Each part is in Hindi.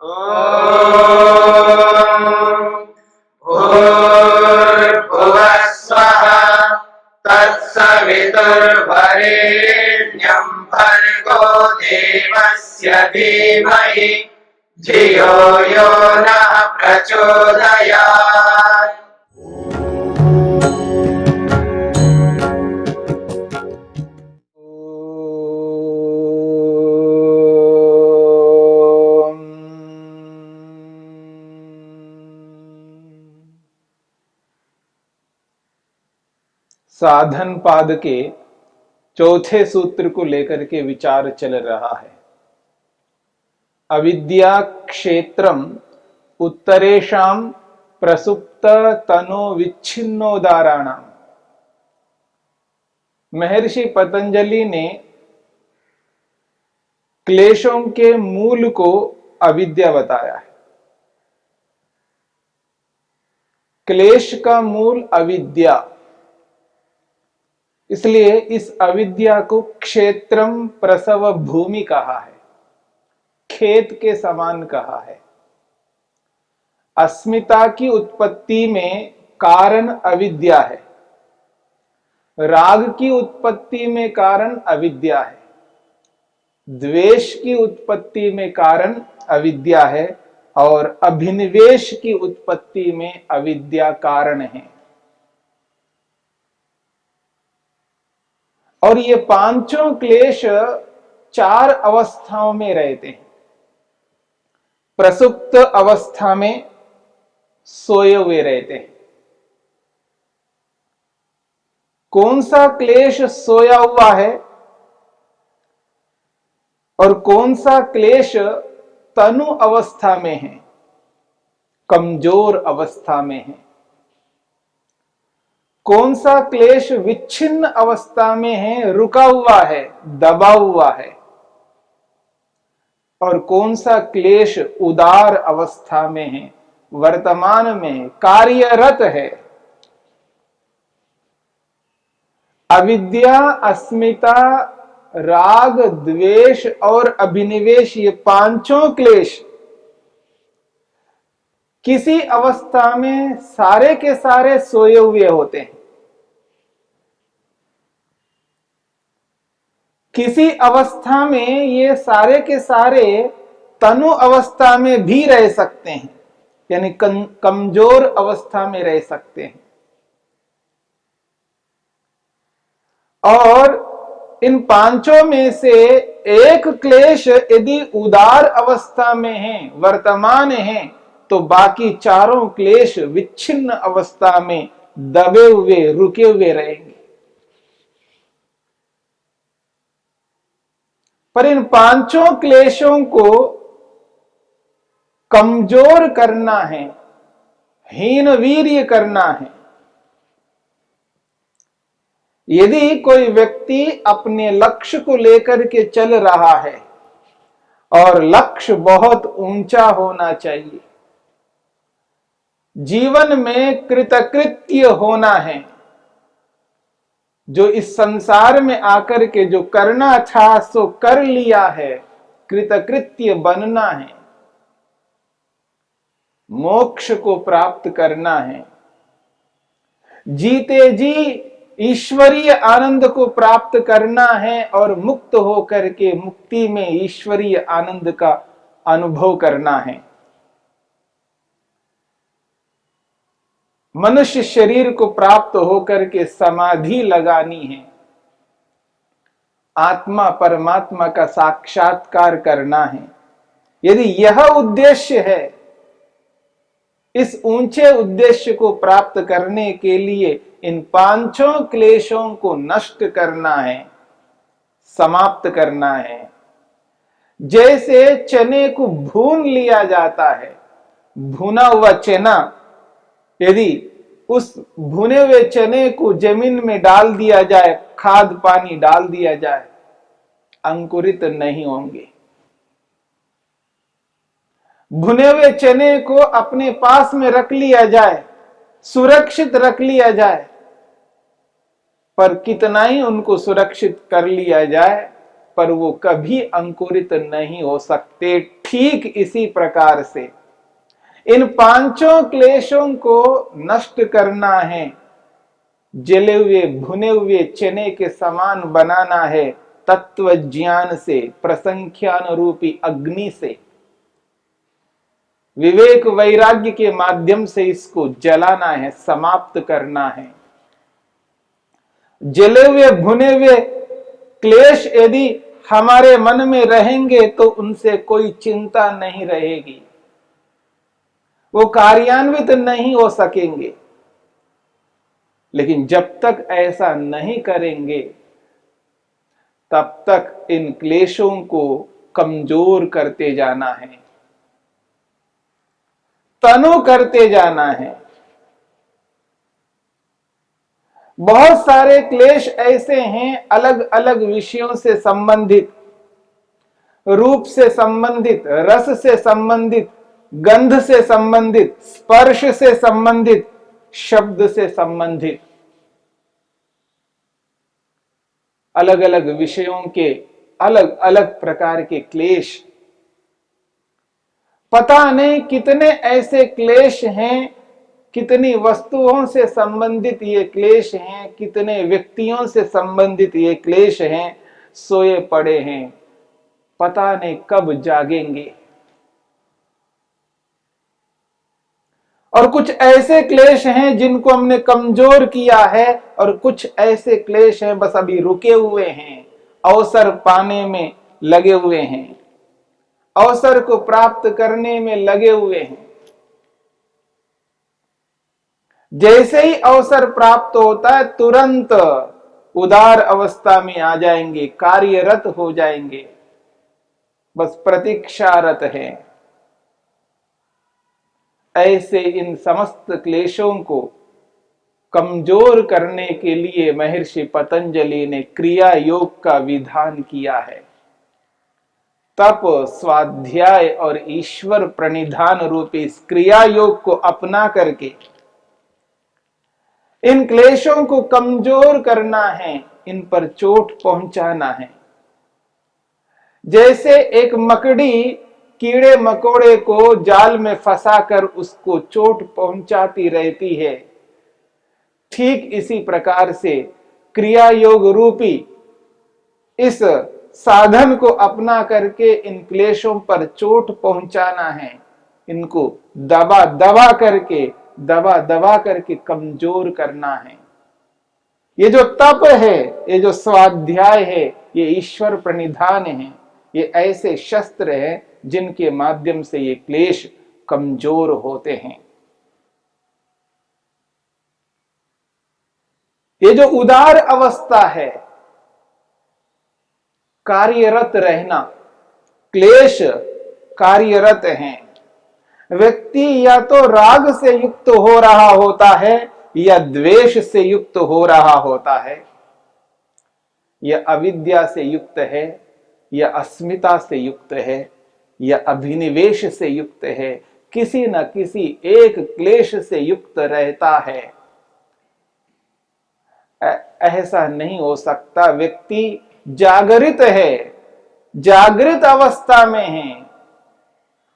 भूर्भुवः स्वः तत्सवितुर्वरेण्यं भर्गो देवस्य धीमहि धियो यो नः प्रचोदयात्। साधन पाद के चौथे सूत्र को लेकर के विचार चल रहा है। अविद्या क्षेत्रम उत्तरेषाम प्रसुप्त तनो विच्छिन्नोदाराणाम। महर्षि पतंजलि ने क्लेशों के मूल को अविद्या बताया है। क्लेश का मूल अविद्या, इसलिए इस अविद्या को क्षेत्रम प्रसव भूमि कहा है, खेत के समान कहा है। अस्मिता की उत्पत्ति में कारण अविद्या है, राग की उत्पत्ति में कारण अविद्या है, द्वेष की उत्पत्ति में कारण अविद्या है और अभिनिवेश की उत्पत्ति में अविद्या कारण है। और ये पांचों क्लेश चार अवस्थाओं में रहते हैं। प्रसुप्त अवस्था में सोए हुए रहते हैं। कौन सा क्लेश सोया हुआ है और कौन सा क्लेश तनु अवस्था में है, कमजोर अवस्था में है। कौन सा क्लेश विच्छिन्न अवस्था में है, रुका हुआ है, दबा हुआ है। और कौन सा क्लेश उदार अवस्था में है, वर्तमान में कार्यरत है। अविद्या, अस्मिता, राग, द्वेष और अभिनिवेश, ये पांचों क्लेश किसी अवस्था में सारे के सारे सोए हुए होते हैं। किसी अवस्था में ये सारे के सारे तनु अवस्था में भी रह सकते हैं, यानी कमजोर अवस्था में रह सकते हैं। और इन पांचों में से एक क्लेश यदि उदार अवस्था में है, वर्तमान है, तो बाकी चारों क्लेश विच्छिन्न अवस्था में दबे हुए, रुके हुए रहेंगे। पर इन पांचों क्लेशों को कमजोर करना है, हीन वीर्य करना है। यदि कोई व्यक्ति अपने लक्ष्य को लेकर के चल रहा है और लक्ष्य बहुत ऊंचा होना चाहिए, जीवन में कृतकृत्य होना है, जो इस संसार में आकर के जो करना था सो कर लिया है, कृतकृत्य बनना है, मोक्ष को प्राप्त करना है, जीते जी ईश्वरीय आनंद को प्राप्त करना है और मुक्त होकर के मुक्ति में ईश्वरीय आनंद का अनुभव करना है। मनुष्य शरीर को प्राप्त होकर के समाधि लगानी है, आत्मा परमात्मा का साक्षात्कार करना है। यदि यह उद्देश्य है, इस ऊंचे उद्देश्य को प्राप्त करने के लिए इन पांचों क्लेशों को नष्ट करना है, समाप्त करना है। जैसे चने को भून लिया जाता है, भुना हुआ चना यदि उस भुने हुए चने को जमीन में डाल दिया जाए, खाद पानी डाल दिया जाए, अंकुरित नहीं होंगे। भुने हुए चने को अपने पास में रख लिया जाए, सुरक्षित रख लिया जाए, पर कितना ही उनको सुरक्षित कर लिया जाए, पर वो कभी अंकुरित नहीं हो सकते। ठीक इसी प्रकार से इन पांचों क्लेशों को नष्ट करना है, जले हुए भुने हुए चने के समान बनाना है तत्व ज्ञान से, प्रसंख्यान रूपी अग्नि से, विवेक वैराग्य के माध्यम से इसको जलाना है, समाप्त करना है। जले हुए भुने हुए क्लेश यदि हमारे मन में रहेंगे तो उनसे कोई चिंता नहीं रहेगी, वो कार्यान्वित नहीं हो सकेंगे। लेकिन जब तक ऐसा नहीं करेंगे तब तक इन क्लेशों को कमजोर करते जाना है, तनु करते जाना है। बहुत सारे क्लेश ऐसे हैं अलग अलग विषयों से संबंधित, रूप से संबंधित, रस से संबंधित, गंध से संबंधित, स्पर्श से संबंधित, शब्द से संबंधित, अलग अलग विषयों के अलग अलग प्रकार के क्लेश। पता नहीं कितने ऐसे क्लेश हैं, कितनी वस्तुओं से संबंधित ये क्लेश हैं, कितने व्यक्तियों से संबंधित ये क्लेश हैं, सोए पड़े हैं, पता नहीं कब जागेंगे। और कुछ ऐसे क्लेश हैं जिनको हमने कमजोर किया है, और कुछ ऐसे क्लेश हैं बस अभी रुके हुए हैं, अवसर पाने में लगे हुए हैं, अवसर को प्राप्त करने में लगे हुए हैं। जैसे ही अवसर प्राप्त होता है तुरंत उदार अवस्था में आ जाएंगे, कार्यरत हो जाएंगे, बस प्रतीक्षारत है। ऐसे इन समस्त क्लेशों को कमजोर करने के लिए महर्षि पतंजलि ने क्रिया योग का विधान किया है। तप, स्वाध्याय और ईश्वर प्रणिधान रूपी इस क्रिया योग को अपना करके इन क्लेशों को कमजोर करना है, इन पर चोट पहुंचाना है। जैसे एक मकड़ी कीड़े मकोड़े को जाल में फंसाकर उसको चोट पहुंचाती रहती है, ठीक इसी प्रकार से क्रिया योग रूपी इस साधन को अपना करके इन क्लेशों पर चोट पहुंचाना है, इनको दबा दबा करके कमजोर करना है। ये जो तप है, ये जो स्वाध्याय है, ये ईश्वर प्रणिधान है, ये ऐसे शस्त्र हैं जिनके माध्यम से ये क्लेश कमजोर होते हैं। ये जो उदार अवस्था है, कार्यरत रहना, क्लेश कार्यरत हैं। व्यक्ति या तो राग से युक्त हो रहा होता है या द्वेष से युक्त हो रहा होता है, या अविद्या से युक्त है, या अस्मिता से युक्त है, या अभिनिवेश से युक्त है, किसी न किसी एक क्लेश से युक्त रहता है। ऐसा नहीं हो सकता। व्यक्ति जागृत है, जागृत अवस्था में है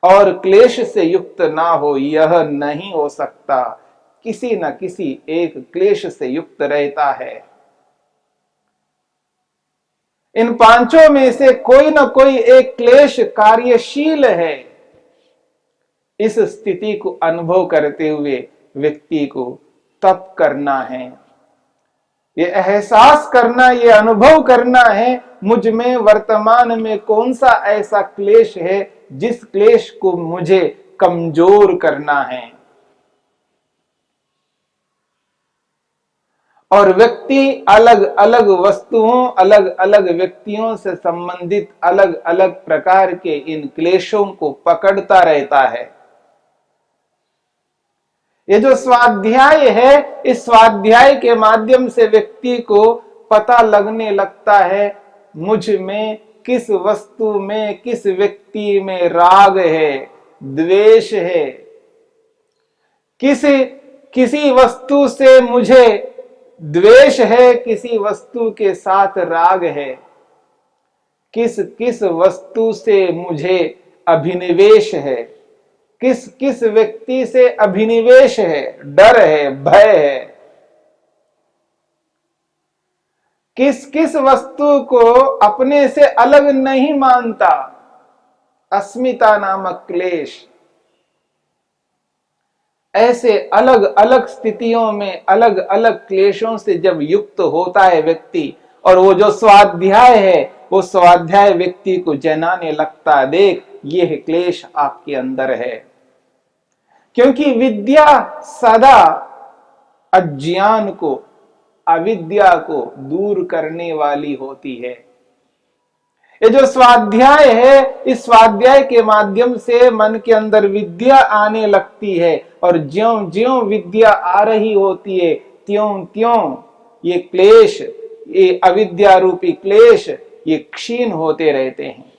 और क्लेश से युक्त ना हो, यह नहीं हो सकता। किसी न किसी एक क्लेश से युक्त रहता है। इन पांचों में से कोई न कोई एक क्लेश कार्यशील है। इस स्थिति को अनुभव करते हुए व्यक्ति को तप करना है, ये एहसास करना, ये अनुभव करना है, मुझ में वर्तमान में कौन सा ऐसा क्लेश है जिस क्लेश को मुझे कमजोर करना है। और व्यक्ति अलग अलग वस्तुओं, अलग अलग व्यक्तियों से संबंधित अलग अलग प्रकार के इन क्लेशों को पकड़ता रहता है। ये जो स्वाध्याय है, इस स्वाध्याय के माध्यम से व्यक्ति को पता लगने लगता है मुझ में किस वस्तु में, किस व्यक्ति में राग है, द्वेष है, किसी वस्तु से मुझे द्वेष है, किसी वस्तु के साथ राग है, किस वस्तु से मुझे अभिनिवेश है, किस किस व्यक्ति से अभिनिवेश है, डर है, भय है, किस किस वस्तु को अपने से अलग नहीं मानता, अस्मिता नामक क्लेश। ऐसे अलग अलग स्थितियों में अलग अलग क्लेशों से जब युक्त होता है व्यक्ति, और वो जो स्वाध्याय है वो स्वाध्याय व्यक्ति को जनाने लगता है, देख ये क्लेश आपके अंदर है। क्योंकि विद्या सदा अज्ञान को, अविद्या को दूर करने वाली होती है। ये जो स्वाध्याय है, इस स्वाध्याय के माध्यम से मन के अंदर विद्या आने लगती है, और ज्यों ज्यों विद्या आ रही होती है त्यों त्यों ये क्लेश, ये अविद्या रूपी क्लेश, ये क्षीण होते रहते हैं।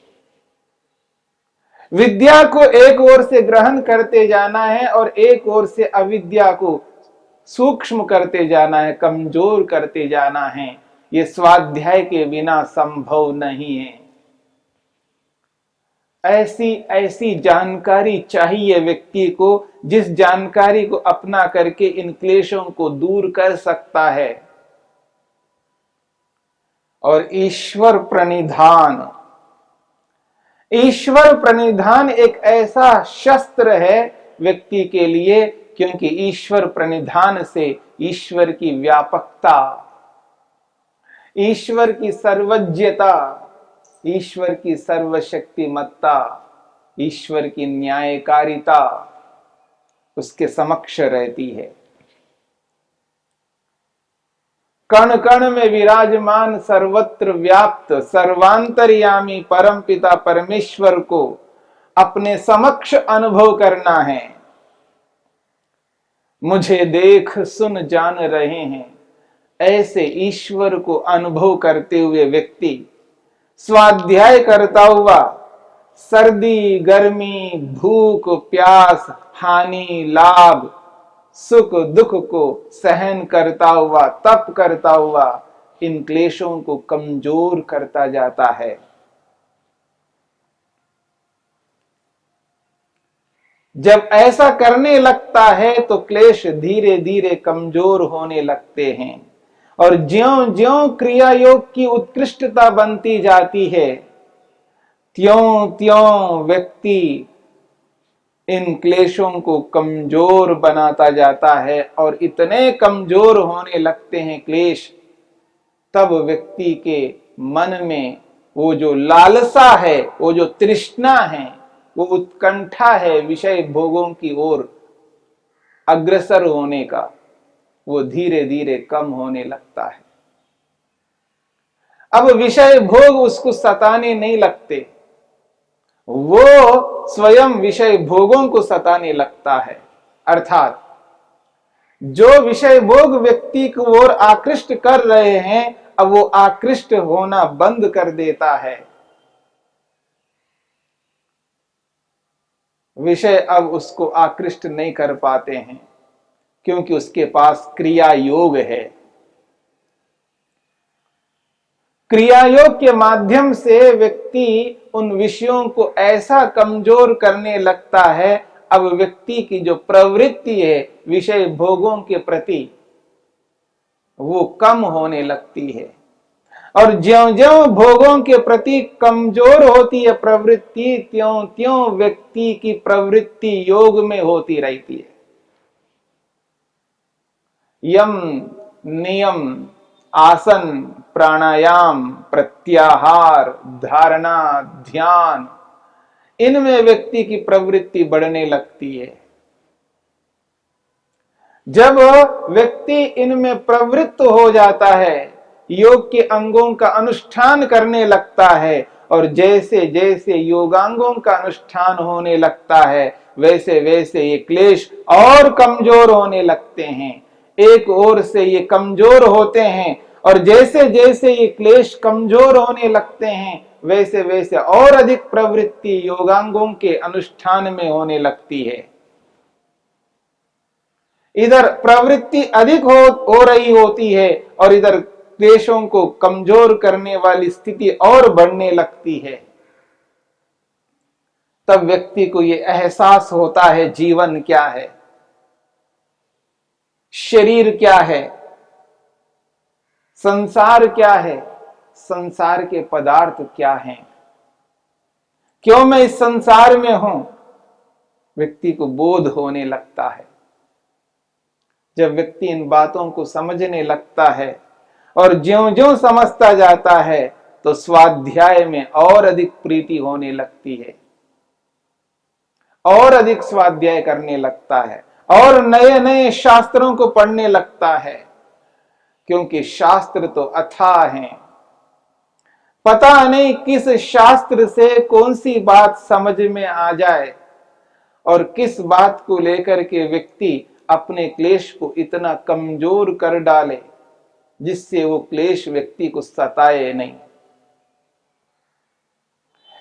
विद्या को एक ओर से ग्रहण करते जाना है और एक ओर से अविद्या को सूक्ष्म करते जाना है, कमजोर करते जाना है। ये स्वाध्याय के बिना संभव नहीं है। ऐसी ऐसी जानकारी चाहिए व्यक्ति को, जिस जानकारी को अपना करके इन क्लेशों को दूर कर सकता है। और ईश्वर प्रणिधान, ईश्वर प्रणिधान एक ऐसा शस्त्र है व्यक्ति के लिए, क्योंकि ईश्वर प्रणिधान से ईश्वर की व्यापकता, ईश्वर की सर्वज्ञता, ईश्वर की सर्वशक्तिमत्ता, ईश्वर की न्यायकारिता उसके समक्ष रहती है। कण कण में विराजमान, सर्वत्र व्याप्त, सर्वांतर्यामी परमपिता परमेश्वर को अपने समक्ष अनुभव करना है। मुझे देख सुन जान रहे हैं, ऐसे ईश्वर को अनुभव करते हुए व्यक्ति स्वाध्याय करता हुआ सर्दी गर्मी भूख प्यास हानि लाभ सुख दुख को सहन करता हुआ, तप करता हुआ इन क्लेशों को कमजोर करता जाता है। जब ऐसा करने लगता है तो क्लेश धीरे धीरे कमजोर होने लगते हैं, और ज्यों ज्यों क्रिया योग की उत्कृष्टता बनती जाती है त्यों त्यों व्यक्ति इन क्लेशों को कमजोर बनाता जाता है। और इतने कमजोर होने लगते हैं क्लेश, तब व्यक्ति के मन में वो जो लालसा है, वो जो तृष्णा है, वो उत्कंठा है विषय भोगों की ओर अग्रसर होने का, वो धीरे धीरे कम होने लगता है। अब विषय भोग उसको सताने नहीं लगते, वो स्वयं विषय भोगों को सताने लगता है। अर्थात जो विषय भोग व्यक्ति को ओर आकृष्ट कर रहे हैं, अब वो आकृष्ट होना बंद कर देता है। विषय अब उसको आकृष्ट नहीं कर पाते हैं, क्योंकि उसके पास क्रिया योग है। क्रिया योग के माध्यम से व्यक्ति उन विषयों को ऐसा कमजोर करने लगता है, अब व्यक्ति की जो प्रवृत्ति है विषय भोगों के प्रति वो कम होने लगती है। और ज्यों ज्यों भोगों के प्रति कमजोर होती है प्रवृत्ति, त्यों त्यों व्यक्ति की प्रवृत्ति योग में होती रहती है। यम नियम आसन प्राणायाम प्रत्याहार धारणा ध्यान, इनमें व्यक्ति की प्रवृत्ति बढ़ने लगती है। जब व्यक्ति इनमें प्रवृत्त हो जाता है, योग के अंगों का अनुष्ठान करने लगता है, और जैसे जैसे योगांगों का अनुष्ठान होने लगता है वैसे वैसे ये क्लेश और कमजोर होने लगते हैं। एक ओर से ये कमजोर होते हैं, और जैसे जैसे ये क्लेश कमजोर होने लगते हैं वैसे वैसे और अधिक प्रवृत्ति योगांगों के अनुष्ठान में होने लगती है। इधर प्रवृत्ति अधिक हो रही होती है, और इधर क्लेशों को कमजोर करने वाली स्थिति और बढ़ने लगती है। तब व्यक्ति को ये एहसास होता है जीवन क्या है, शरीर क्या है, संसार क्या है, संसार के पदार्थ क्या हैं, क्यों मैं इस संसार में हूं। व्यक्ति को बोध होने लगता है। जब व्यक्ति इन बातों को समझने लगता है और ज्यों-ज्यों समझता जाता है तो स्वाध्याय में और अधिक प्रीति होने लगती है, और अधिक स्वाध्याय करने लगता है और नए नए शास्त्रों को पढ़ने लगता है, क्योंकि शास्त्र तो अथाह हैं। पता नहीं किस शास्त्र से कौन सी बात समझ में आ जाए और किस बात को लेकर के व्यक्ति अपने क्लेश को इतना कमजोर कर डाले जिससे वो क्लेश व्यक्ति को सताए नहीं।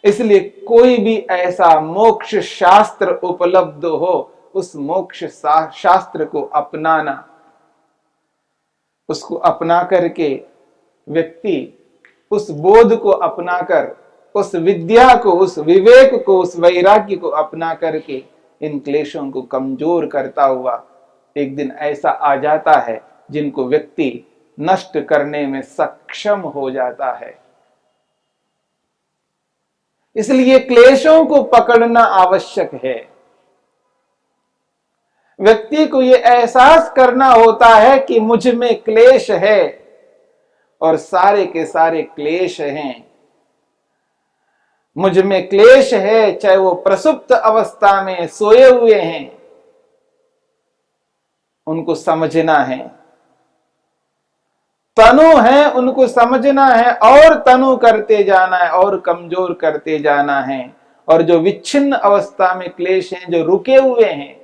इसलिए कोई भी ऐसा मोक्ष शास्त्र उपलब्ध हो, उस मोक्ष शास्त्र को अपनाना, उसको अपना करके व्यक्ति उस बोध को अपनाकर, उस विद्या को, उस विवेक को, उस वैराग्य को अपना करके इन क्लेशों को कमजोर करता हुआ एक दिन ऐसा आ जाता है जिनको व्यक्ति नष्ट करने में सक्षम हो जाता है। इसलिए क्लेशों को पकड़ना आवश्यक है। व्यक्ति को यह एहसास करना होता है कि मुझ में क्लेश है और सारे के सारे क्लेश हैं। मुझ में क्लेश है, चाहे वो प्रसुप्त अवस्था में सोए हुए हैं, उनको समझना है। तनु है, उनको समझना है और तनु करते जाना है और कमजोर करते जाना है। और जो विच्छिन्न अवस्था में क्लेश हैं, जो रुके हुए हैं,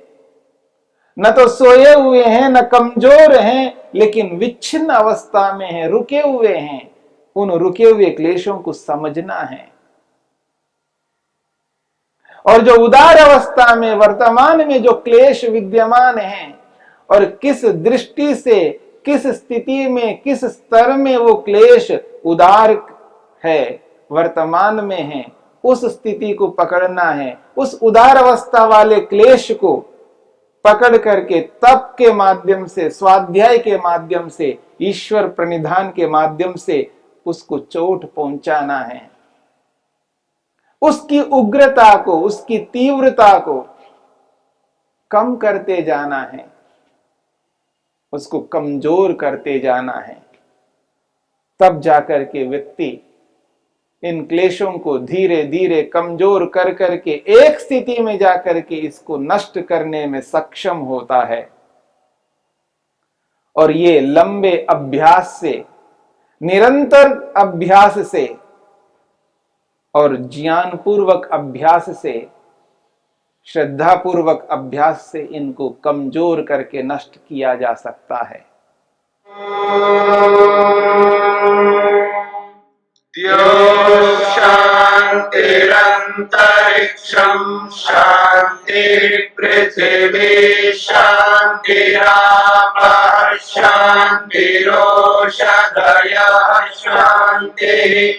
न तो सोए हुए हैं न कमजोर हैं, लेकिन विच्छिन्न अवस्था में हैं, रुके हुए हैं, उन रुके हुए क्लेशों को समझना है। और जो उदार अवस्था में वर्तमान में जो क्लेश विद्यमान हैं और किस दृष्टि से, किस स्थिति में, किस स्तर में वो क्लेश उदार है, वर्तमान में है, उस स्थिति को पकड़ना है। उस उदार अवस्था वाले क्लेश को पकड़ करके तप के माध्यम से, स्वाध्याय के माध्यम से, ईश्वर प्रणिधान के माध्यम से उसको चोट पहुंचाना है। उसकी उग्रता को, उसकी तीव्रता को कम करते जाना है, उसको कमजोर करते जाना है। तब जाकर के व्यक्ति इन क्लेशों को धीरे धीरे कमजोर कर करके एक स्थिति में जाकर के इसको नष्ट करने में सक्षम होता है। और ये लंबे अभ्यास से, निरंतर अभ्यास से और ज्ञानपूर्वक अभ्यास से, श्रद्धापूर्वक अभ्यास से इनको कमजोर करके नष्ट किया जा सकता है। शांतिरंतरिक्षं शांति पृथिवी शांतिरापः शांतिरोषधयः शांतिः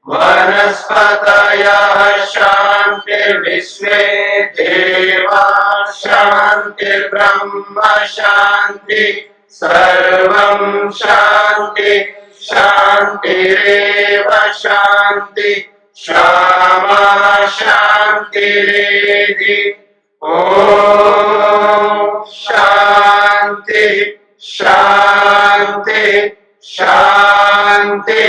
वनस्पतयः शांतिर्विश्वे देवाः शांतिर्ब्रह्म शांति सर्वं शांति शांतिरेव शांति क्षमा शांतिरेधि। ओम शांति शांति शांति।